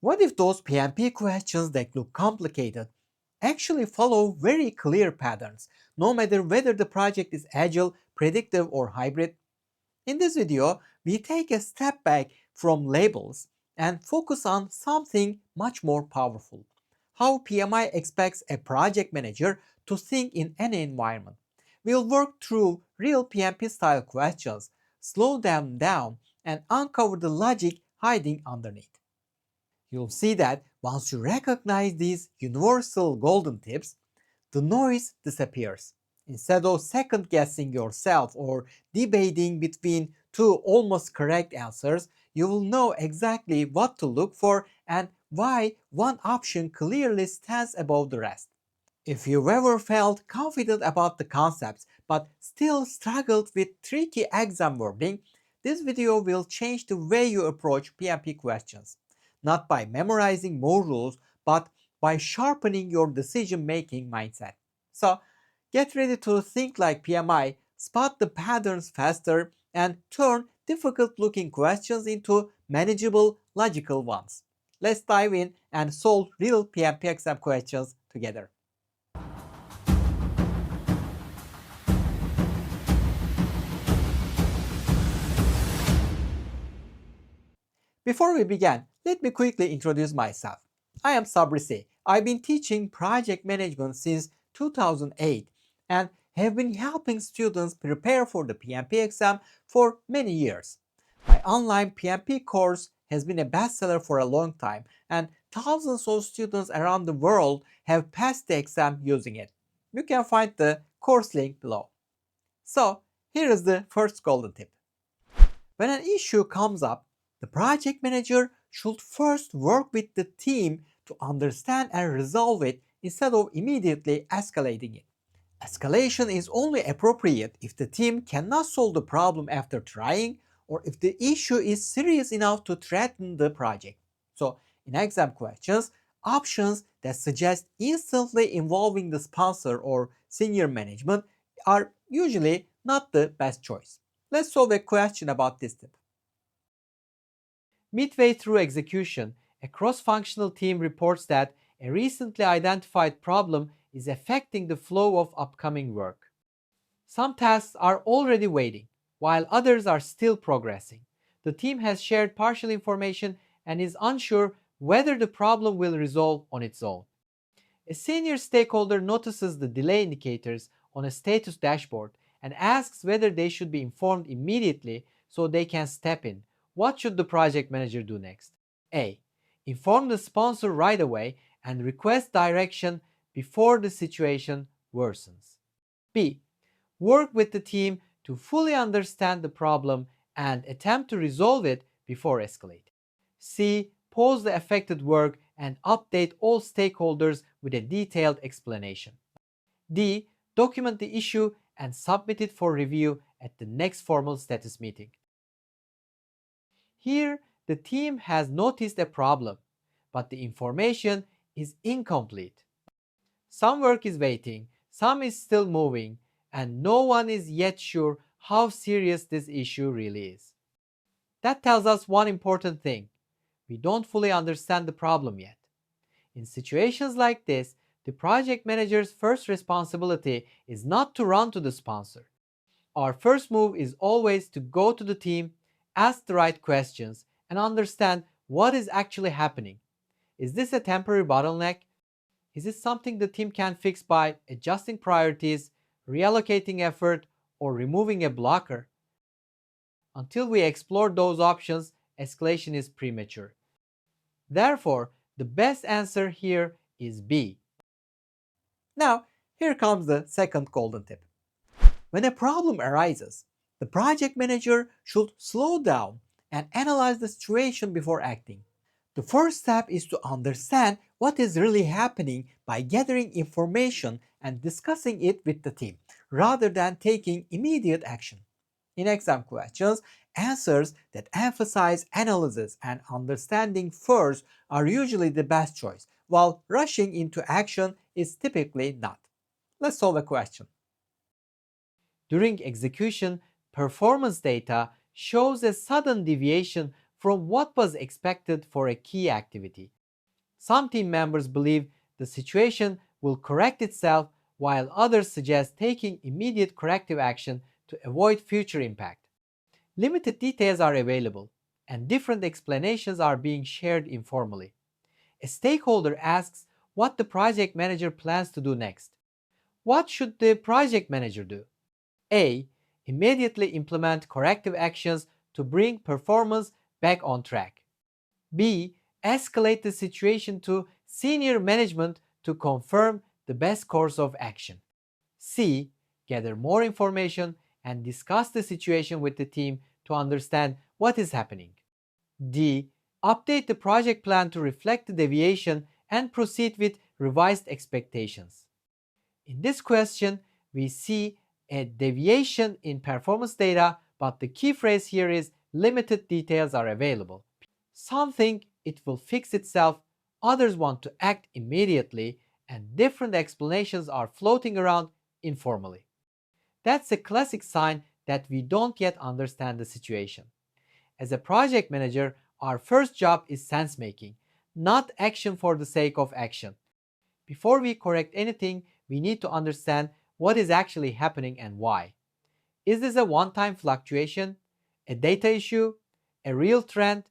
What if those PMP questions that look complicated actually follow very clear patterns, no matter whether the project is agile, predictive, or hybrid? In this video, we take a step back from labels and focus on something much more powerful: how PMI expects a project manager to think in any environment. We'll work through real PMP-style questions, slow them down, and uncover the logic hiding underneath. You'll see that once you recognize these universal golden tips, the noise disappears. Instead of second guessing yourself or debating between two almost correct answers, you will know exactly what to look for and why one option clearly stands above the rest. If you've ever felt confident about the concepts but still struggled with tricky exam wording, this video will change the way you approach PMP questions. Not by memorizing more rules, but by sharpening your decision-making mindset. So, get ready to think like PMI, spot the patterns faster, and turn difficult-looking questions into manageable, logical ones. Let's dive in and solve real PMP exam questions together. Before we begin, let me quickly introduce myself. I am Sabri. I've been teaching project management since 2008 and have been helping students prepare for the PMP exam for many years. My online PMP course has been a bestseller for a long time, and thousands of students around the world have passed the exam using it. You can find the course link below. So, here is the first golden tip. When an issue comes up, the project manager should first work with the team to understand and resolve it instead of immediately escalating it. Escalation is only appropriate if the team cannot solve the problem after trying, or if the issue is serious enough to threaten the project. So, in exam questions, options that suggest instantly involving the sponsor or senior management are usually not the best choice. Let's solve a question about this tip. Midway through execution, a cross-functional team reports that a recently identified problem is affecting the flow of upcoming work. Some tasks are already waiting, while others are still progressing. The team has shared partial information and is unsure whether the problem will resolve on its own. A senior stakeholder notices the delay indicators on a status dashboard and asks whether they should be informed immediately so they can step in. What should the project manager do next? A. Inform the sponsor right away and request direction before the situation worsens. B. Work with the team to fully understand the problem and attempt to resolve it before escalating. C. Pause the affected work and update all stakeholders with a detailed explanation. D. Document the issue and submit it for review at the next formal status meeting. Here, the team has noticed a problem, but the information is incomplete. Some work is waiting, some is still moving, and no one is yet sure how serious this issue really is. That tells us one important thing: we don't fully understand the problem yet. In situations like this, the project manager's first responsibility is not to run to the sponsor. Our first move is always to go to the team, ask the right questions, and understand what is actually happening. Is this a temporary bottleneck? Is this something the team can fix by adjusting priorities, reallocating effort, or removing a blocker? Until we explore those options, escalation is premature. Therefore, the best answer here is B. Now, here comes the second golden tip. When a problem arises, the project manager should slow down and analyze the situation before acting. The first step is to understand what is really happening by gathering information and discussing it with the team, rather than taking immediate action. In exam questions, answers that emphasize analysis and understanding first are usually the best choice, while rushing into action is typically not. Let's solve a question. During execution, performance data shows a sudden deviation from what was expected for a key activity. Some team members believe the situation will correct itself, while others suggest taking immediate corrective action to avoid future impact. Limited details are available, and different explanations are being shared informally. A stakeholder asks what the project manager plans to do next. What should the project manager do? A. Immediately implement corrective actions to bring performance back on track. B. Escalate the situation to senior management to confirm the best course of action. C. Gather more information and discuss the situation with the team to understand what is happening. D. Update the project plan to reflect the deviation and proceed with revised expectations. In this question, we see a deviation in performance data, but the key phrase here is limited details are available. Some think it will fix itself, others want to act immediately, and different explanations are floating around informally. That's a classic sign that we don't yet understand the situation. As a project manager, our first job is sense making, not action for the sake of action. Before we correct anything, we need to understand what is actually happening and why. Is this a one-time fluctuation, a data issue, a real trend?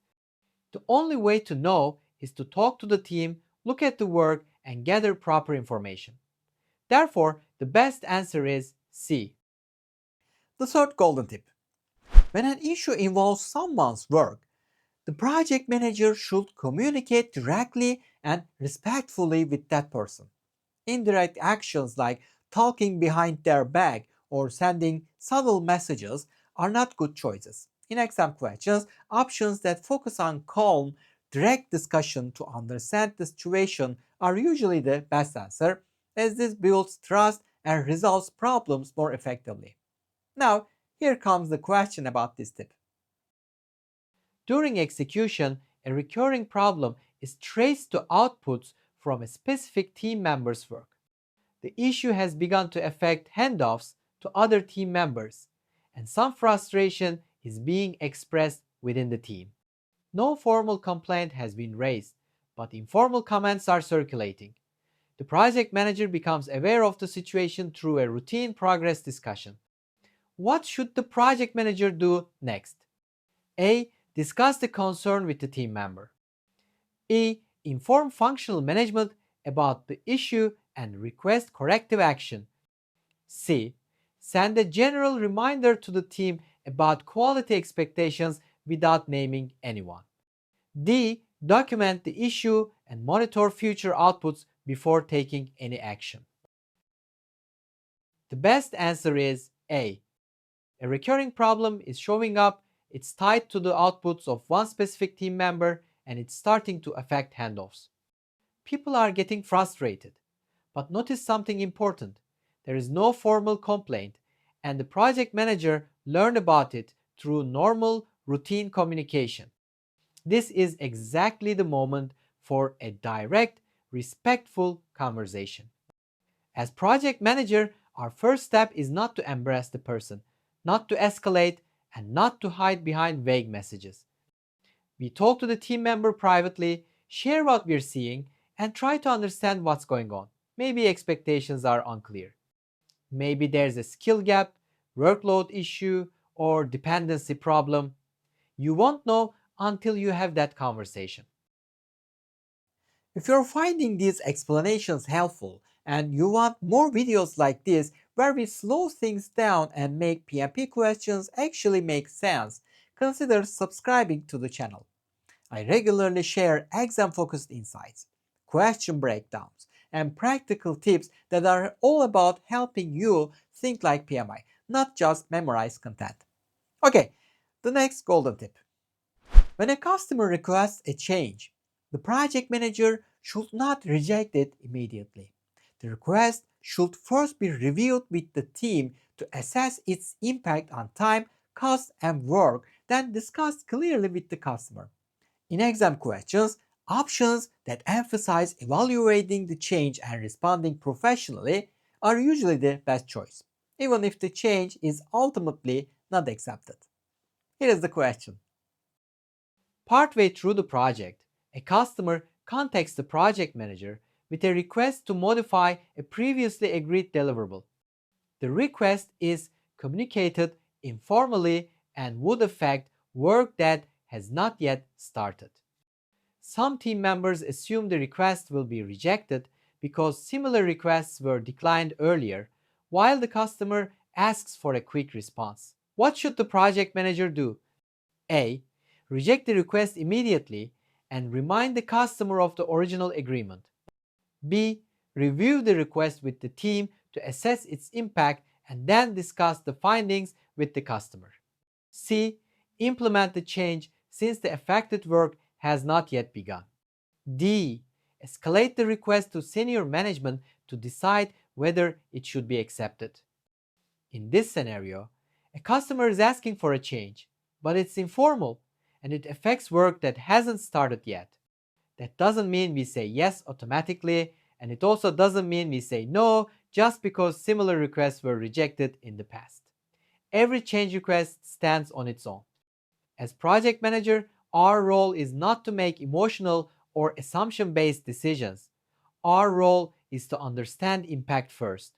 The only way to know is to talk to the team, look at the work, and gather proper information. Therefore, the best answer is C. The third golden tip: when an issue involves someone's work, the project manager should communicate directly and respectfully with that person. Indirect actions like talking behind their back or sending subtle messages are not good choices. In exam questions, options that focus on calm, direct discussion to understand the situation are usually the best answer, as this builds trust and resolves problems more effectively. Now, here comes the question about this tip. During execution, a recurring problem is traced to outputs from a specific team member's work. The issue has begun to affect handoffs to other team members, and some frustration is being expressed within the team. No formal complaint has been raised, but informal comments are circulating. The project manager becomes aware of the situation through a routine progress discussion. What should the project manager do next? A. Discuss the concern with the team member. E. Inform functional management about the issue and request corrective action. C. Send a general reminder to the team about quality expectations without naming anyone. D. Document the issue and monitor future outputs before taking any action. The best answer is A. A recurring problem is showing up, it's tied to the outputs of one specific team member, and it's starting to affect handoffs. People are getting frustrated. But notice something important. There is no formal complaint, and the project manager learned about it through normal, routine communication. This is exactly the moment for a direct, respectful conversation. As project manager, our first step is not to embrace the person, not to escalate, and not to hide behind vague messages. We talk to the team member privately, share what we're seeing, and try to understand what's going on. Maybe expectations are unclear. Maybe there's a skill gap, workload issue, or dependency problem. You won't know until you have that conversation. If you're finding these explanations helpful and you want more videos like this where we slow things down and make PMP questions actually make sense, consider subscribing to the channel. I regularly share exam-focused insights, question breakdowns, and practical tips that are all about helping you think like PMI, not just memorize content. Okay, the next golden tip. When a customer requests a change, the project manager should not reject it immediately. The request should first be reviewed with the team to assess its impact on time, cost, and work, then discussed clearly with the customer. In exam questions, options that emphasize evaluating the change and responding professionally are usually the best choice, even if the change is ultimately not accepted. Here is the question. Partway through the project, a customer contacts the project manager with a request to modify a previously agreed deliverable. The request is communicated informally and would affect work that has not yet started. Some team members assume the request will be rejected because similar requests were declined earlier, while the customer asks for a quick response. What should the project manager do? A. Reject the request immediately and remind the customer of the original agreement. B. Review the request with the team to assess its impact and then discuss the findings with the customer. C. Implement the change since the affected work has not yet begun. D. Escalate the request to senior management to decide whether it should be accepted. In this scenario, a customer is asking for a change, but it's informal and it affects work that hasn't started yet. That doesn't mean we say yes automatically, and it also doesn't mean we say no just because similar requests were rejected in the past. Every change request stands on its own. As project manager, our role is not to make emotional or assumption-based decisions. Our role is to understand impact first.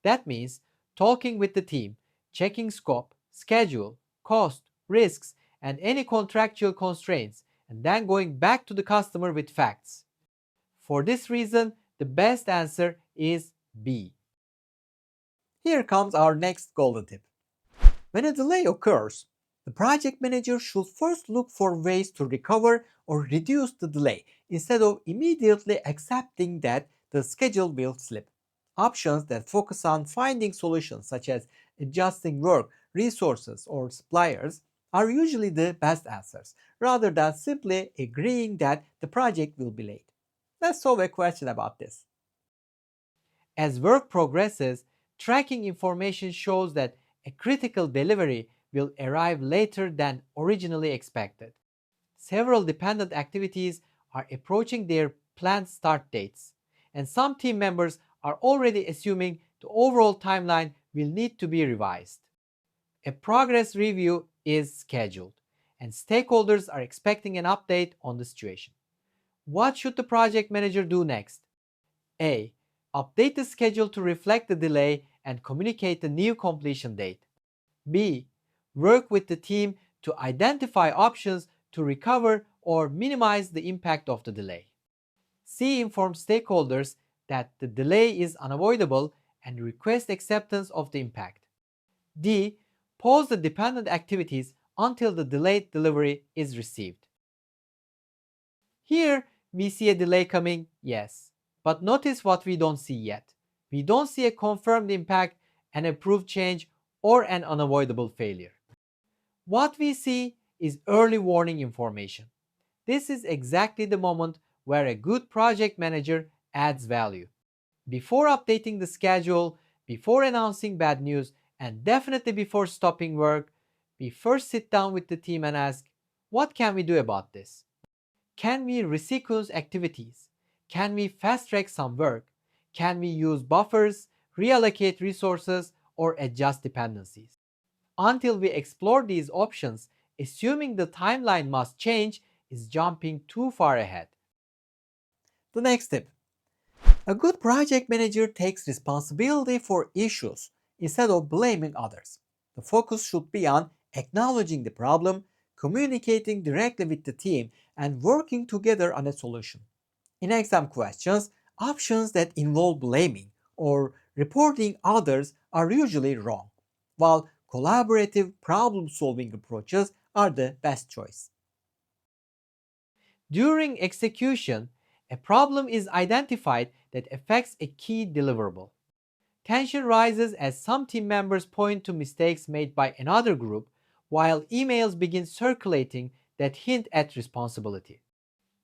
That means talking with the team, checking scope, schedule, cost, risks, and any contractual constraints, and then going back to the customer with facts. For this reason, the best answer is B. Here comes our next golden tip. When a delay occurs, the project manager should first look for ways to recover or reduce the delay instead of immediately accepting that the schedule will slip. Options that focus on finding solutions such as adjusting work, resources, or suppliers are usually the best answers, rather than simply agreeing that the project will be late. Let's solve a question about this. As work progresses, tracking information shows that a critical delivery will arrive later than originally expected. Several dependent activities are approaching their planned start dates, and some team members are already assuming the overall timeline will need to be revised. A progress review is scheduled, and stakeholders are expecting an update on the situation. What should the project manager do next? A. Update the schedule to reflect the delay and communicate the new completion date. B. Work with the team to identify options to recover or minimize the impact of the delay. C. Inform stakeholders that the delay is unavoidable and request acceptance of the impact. D. Pause the dependent activities until the delayed delivery is received. Here, we see a delay coming, yes. But notice what we don't see yet. We don't see a confirmed impact, an approved change, or an unavoidable failure. What we see is early warning information. This is exactly the moment where a good project manager adds value. Before updating the schedule, before announcing bad news, and definitely before stopping work, we first sit down with the team and ask, what can we do about this? Can we resequence activities? Can we fast track some work? Can we use buffers, reallocate resources, or adjust dependencies? Until we explore these options, assuming the timeline must change is jumping too far ahead. The next tip. A good project manager takes responsibility for issues instead of blaming others. The focus should be on acknowledging the problem, communicating directly with the team, and working together on a solution. In exam questions, options that involve blaming or reporting others are usually wrong, while collaborative problem solving approaches are the best choice. During execution, a problem is identified that affects a key deliverable. Tension rises as some team members point to mistakes made by another group, while emails begin circulating that hint at responsibility.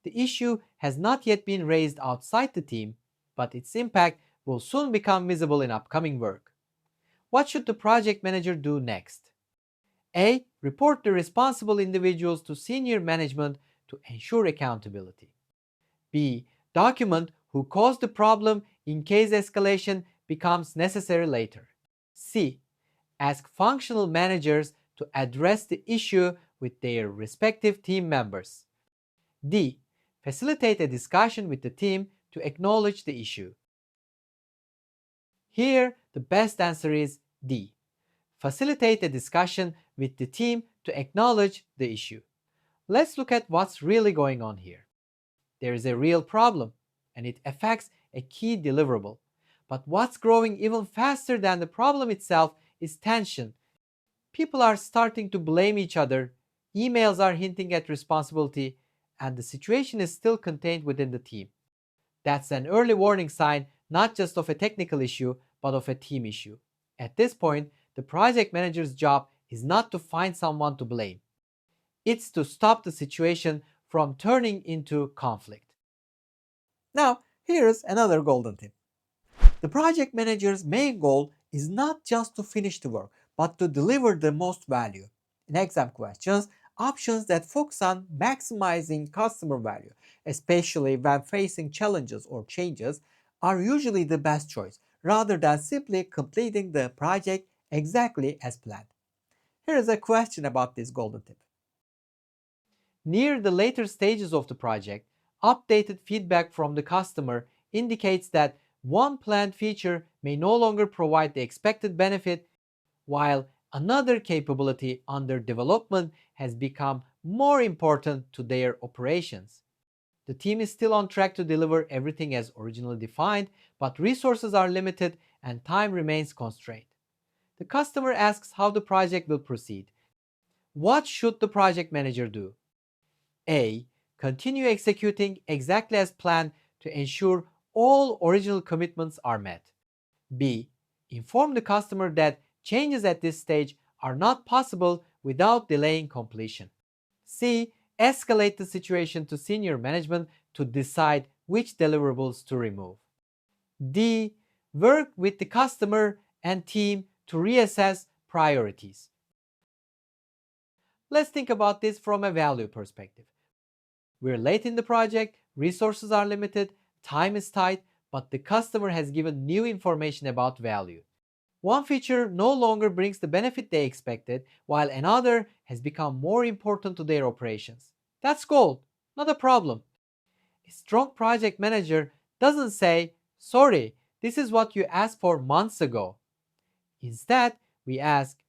The issue has not yet been raised outside the team, but its impact will soon become visible in upcoming work. What should the project manager do next? A. Report the responsible individuals to senior management to ensure accountability. B. Document who caused the problem in case escalation becomes necessary later. C. Ask functional managers to address the issue with their respective team members. D. Facilitate a discussion with the team to acknowledge the issue. Here, the best answer is D. Facilitate a discussion with the team to acknowledge the issue. Let's look at what's really going on here. There is a real problem, and it affects a key deliverable. But what's growing even faster than the problem itself is tension. People are starting to blame each other, emails are hinting at responsibility, and the situation is still contained within the team. That's an early warning sign not just of a technical issue, but of a team issue. At this point, the project manager's job is not to find someone to blame. It's to stop the situation from turning into conflict. Now, here's another golden tip. The project manager's main goal is not just to finish the work, but to deliver the most value. In exam questions, options that focus on maximizing customer value, especially when facing challenges or changes, are usually the best choice, rather than simply completing the project exactly as planned. Here is a question about this golden tip. Near the later stages of the project, updated feedback from the customer indicates that one planned feature may no longer provide the expected benefit, while another capability under development has become more important to their operations. The team is still on track to deliver everything as originally defined, but resources are limited and time remains constrained. The customer asks how the project will proceed. What should the project manager do? A. Continue executing exactly as planned to ensure all original commitments are met. B. Inform the customer that changes at this stage are not possible without delaying completion. C. Escalate the situation to senior management to decide which deliverables to remove. D. Work with the customer and team to reassess priorities. Let's think about this from a value perspective. We're late in the project, resources are limited, time is tight, but the customer has given new information about value. One feature no longer brings the benefit they expected, while another has become more important to their operations. That's gold, not a problem. A strong project manager doesn't say, "Sorry, this is what you asked for months ago." Instead, we ask,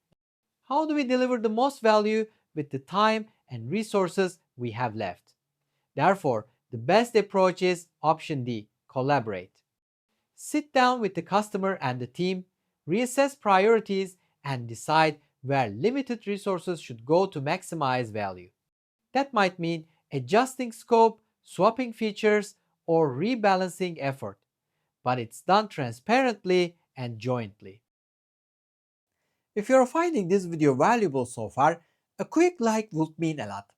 "How do we deliver the most value with the time and resources we have left?" Therefore, the best approach is option D, collaborate. Sit down with the customer and the team, reassess priorities, and decide where limited resources should go to maximize value. That might mean adjusting scope, swapping features, or rebalancing effort, but it's done transparently and jointly. If you're finding this video valuable so far, a quick like would mean a lot.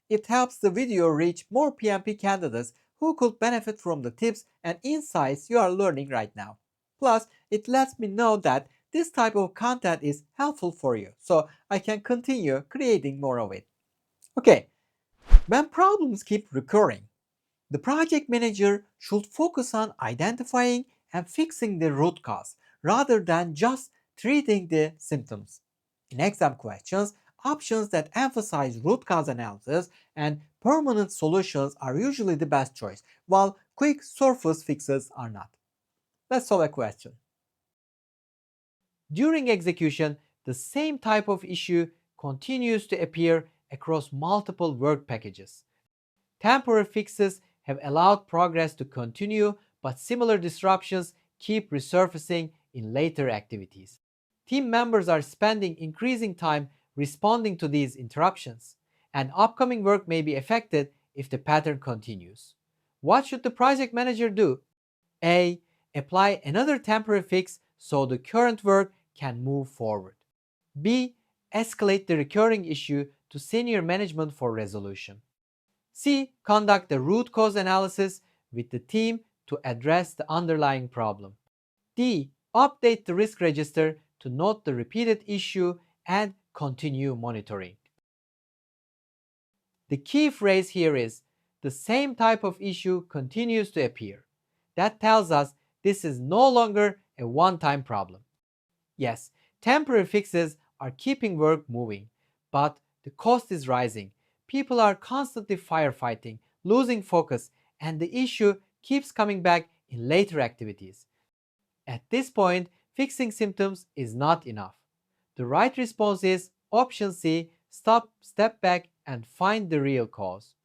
It helps the video reach more PMP candidates who could benefit from the tips and insights you are learning right now. Plus, it lets me know that this type of content is helpful for you, so I can continue creating more of it. Okay, when problems keep recurring, the project manager should focus on identifying and fixing the root cause rather than just treating the symptoms. In exam questions, options that emphasize root cause analysis and permanent solutions are usually the best choice, while quick surface fixes are not. Let's solve a question. During execution, the same type of issue continues to appear across multiple work packages. Temporary fixes have allowed progress to continue, but similar disruptions keep resurfacing in later activities. Team members are spending increasing time responding to these interruptions, and upcoming work may be affected if the pattern continues. What should the project manager do? A. Apply another temporary fix so the current work can move forward. B. Escalate the recurring issue to senior management for resolution. C. Conduct a root cause analysis with the team to address the underlying problem. D. Update the risk register to note the repeated issue and continue monitoring. The key phrase here is the same type of issue continues to appear. That tells us this is no longer a one-time problem. Yes, temporary fixes are keeping work moving, but The cost is rising. People are constantly firefighting, losing focus, and the issue keeps coming back in later activities. At this point, fixing symptoms is not enough. The right response is option C: stop, step back, and find the real cause.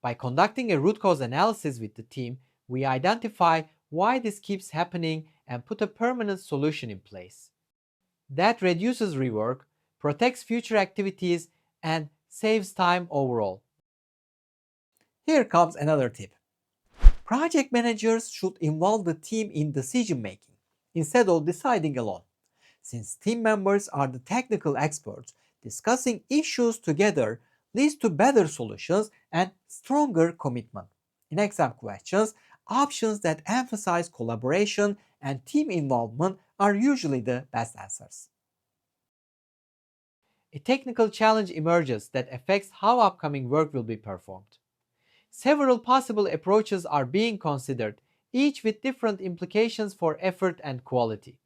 By conducting a root cause analysis with the team, we identify why this keeps happening and put a permanent solution in place. That reduces rework, protects future activities, and saves time overall. Here comes another tip. Project managers should involve the team in decision making instead of deciding alone. Since team members are the technical experts, discussing issues together leads to better solutions and stronger commitment. In exam questions, options that emphasize collaboration and team involvement are usually the best answers. A technical challenge emerges that affects how upcoming work will be performed. Several possible approaches are being considered, each with different implications for effort and quality.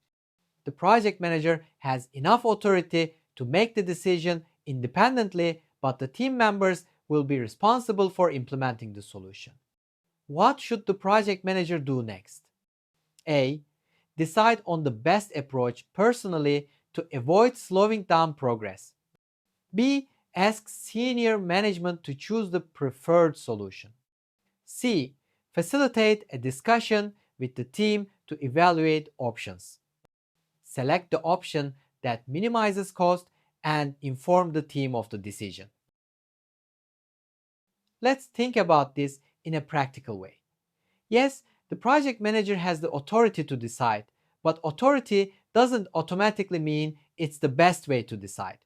The project manager has enough authority to make the decision independently, but the team members will be responsible for implementing the solution. What should the project manager do next? A. Decide on the best approach personally to avoid slowing down progress. B. Ask senior management to choose the preferred solution. C. Facilitate a discussion with the team to evaluate options. Select the option that minimizes cost and inform the team of the decision. Let's think about this in a practical way. Yes, the project manager has the authority to decide, but authority doesn't automatically mean it's the best way to decide.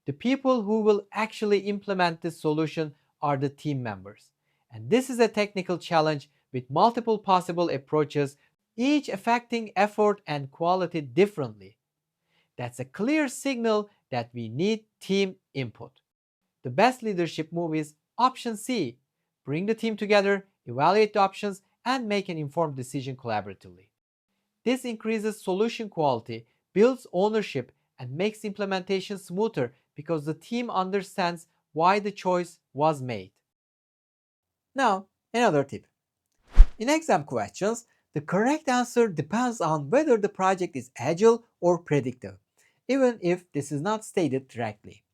The people who will actually implement this solution are the team members. And this is a technical challenge with multiple possible approaches, each affecting effort and quality differently. That's a clear signal that we need team input. The best leadership move is option C: bring the team together, evaluate the options, and make an informed decision collaboratively. This increases solution quality, builds ownership, and makes implementation smoother because the team understands why the choice was made. Now, another tip. In exam questions, the correct answer depends on whether the project is agile or predictive, even if this is not stated directly.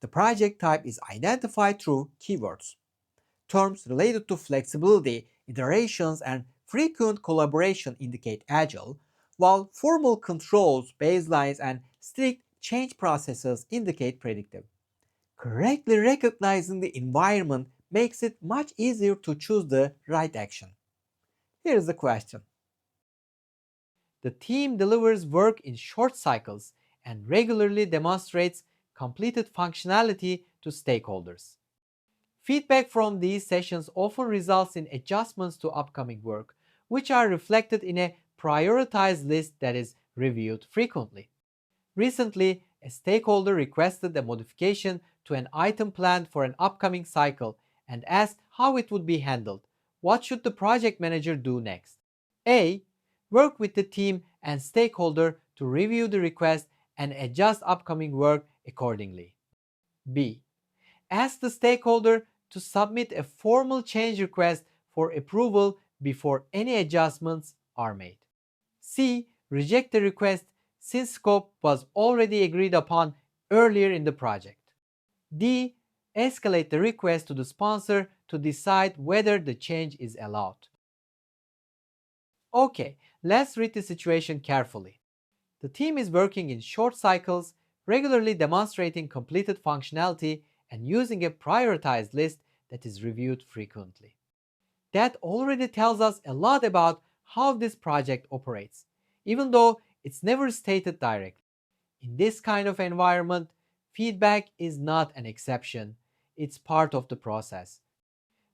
The project type is identified through keywords. Terms related to flexibility, iterations, and frequent collaboration indicate agile, while formal controls, baselines, and strict change processes indicate predictive. Correctly recognizing the environment makes it much easier to choose the right action. Here's the question. The team delivers work in short cycles and regularly demonstrates completed functionality to stakeholders. Feedback from these sessions often results in adjustments to upcoming work, which are reflected in a prioritized list that is reviewed frequently. Recently, a stakeholder requested a modification to an item planned for an upcoming cycle and asked how it would be handled. What should the project manager do next? A. Work with the team and stakeholder to review the request and adjust upcoming work accordingly. B. Ask the stakeholder to submit a formal change request for approval before any adjustments are made. C. Reject the request since scope was already agreed upon earlier in the project. D. Escalate the request to the sponsor to decide whether the change is allowed. Okay, let's read the situation carefully. The team is working in short cycles, regularly demonstrating completed functionality and using a prioritized list that is reviewed frequently. That already tells us a lot about how this project operates, even though it's never stated directly. In this kind of environment, feedback is not an exception, it's part of the process.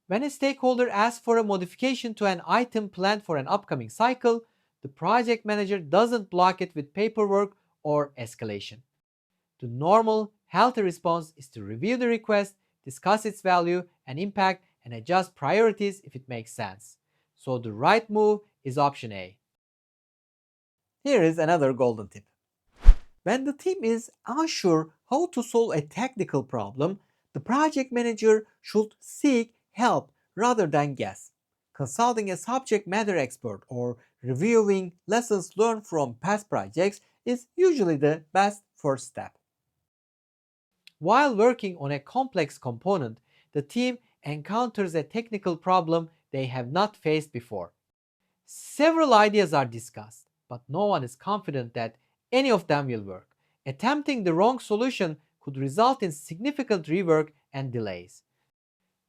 When a stakeholder asks for a modification to an item planned for an upcoming cycle, the project manager doesn't block it with paperwork or escalation. The normal, healthy response is to review the request, discuss its value and impact, and adjust priorities if it makes sense. So the right move is option A. Here is another golden tip. When the team is unsure how to solve a technical problem, the project manager should seek help rather than guess. Consulting a subject matter expert or reviewing lessons learned from past projects is usually the best first step. While working on a complex component, the team encounters a technical problem they have not faced before. Several ideas are discussed, but no one is confident that any of them will work. Attempting the wrong solution could result in significant rework and delays.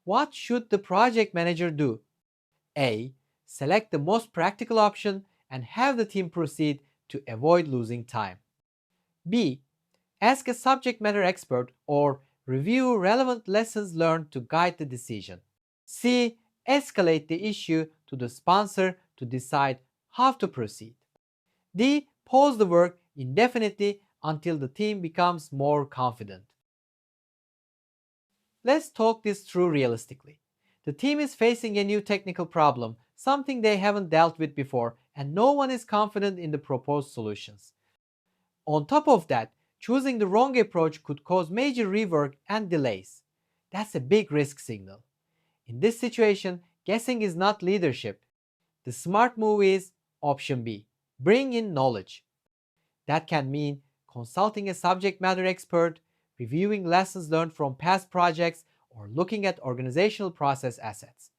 What should the project manager do? A. Select the most practical option and have the team proceed to avoid losing time. B. Ask a subject matter expert or review relevant lessons learned to guide the decision. C. Escalate the issue to the sponsor to decide how to proceed. D. Pause the work indefinitely until the team becomes more confident. Let's talk this through realistically. The team is facing a new technical problem, something they haven't dealt with before, and no one is confident in the proposed solutions. On top of that, choosing the wrong approach could cause major rework and delays. That's a big risk signal. In this situation, guessing is not leadership. The smart move is option B, bring in knowledge. That can mean consulting a subject matter expert, reviewing lessons learned from past projects, or looking at organizational process assets.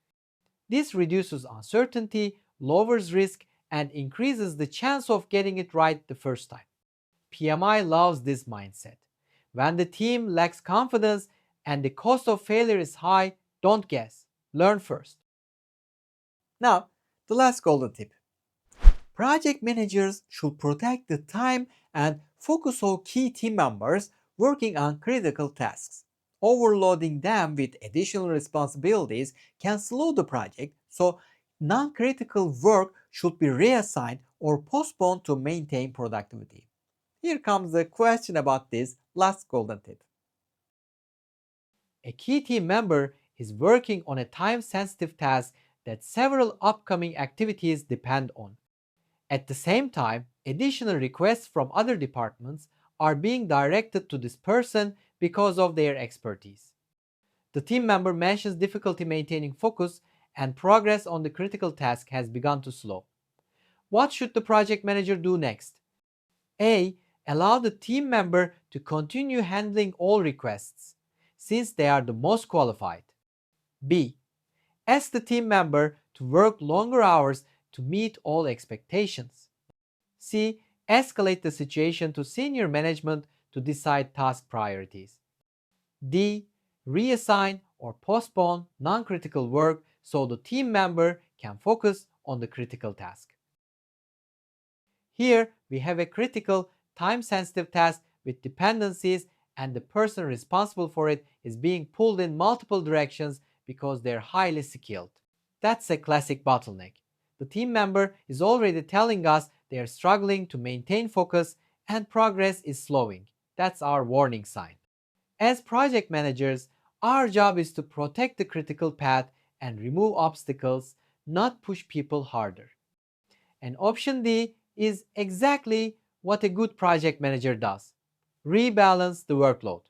This reduces uncertainty, lowers risk, and increases the chance of getting it right the first time. PMI loves this mindset. When the team lacks confidence and the cost of failure is high, don't guess. Learn first. Now, the last golden tip. Project managers should protect the time and focus on key team members working on critical tasks. Overloading them with additional responsibilities can slow the project, so non critical work should be reassigned or postponed to maintain productivity. Here comes the question about this last golden tip. A key team member is working on a time sensitive task that several upcoming activities depend on. At the same time, additional requests from other departments are being directed to this person because of their expertise. The team member mentions difficulty maintaining focus and progress on the critical task has begun to slow. What should the project manager do next? A. Allow the team member to continue handling all requests, since they are the most qualified. B. Ask the team member to work longer hours to meet all expectations. C. Escalate the situation to senior management to decide task priorities. D. Reassign or postpone non-critical work so the team member can focus on the critical task. Here we have a critical, time-sensitive task with dependencies and the person responsible for it is being pulled in multiple directions because they're highly skilled. That's a classic bottleneck. The team member is already telling us they are struggling to maintain focus and progress is slowing. That's our warning sign. As project managers, our job is to protect the critical path and remove obstacles, not push people harder. And option D is exactly what a good project manager does. Rebalance the workload.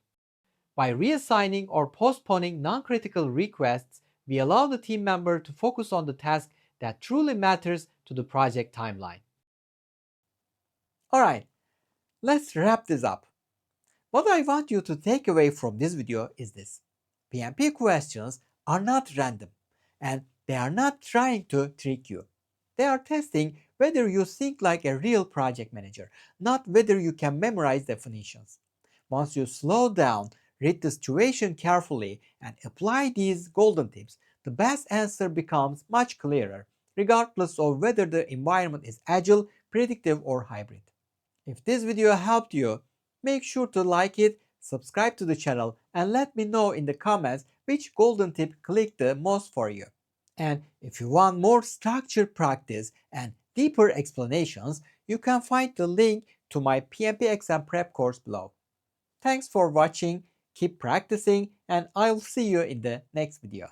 By reassigning or postponing non-critical requests, we allow the team member to focus on the task that truly matters to the project timeline. Alright, let's wrap this up. What I want you to take away from this video is this. PMP questions are not random and they are not trying to trick you. They are testing whether you think like a real project manager, not whether you can memorize definitions. Once you slow down, read the situation carefully, and apply these golden tips, the best answer becomes much clearer, regardless of whether the environment is agile, predictive, or hybrid. If this video helped you, make sure to like it, subscribe to the channel, and let me know in the comments which golden tip clicked the most for you. And if you want more structured practice and deeper explanations, you can find the link to my PMP exam prep course below. Thanks for watching, keep practicing, and I'll see you in the next video.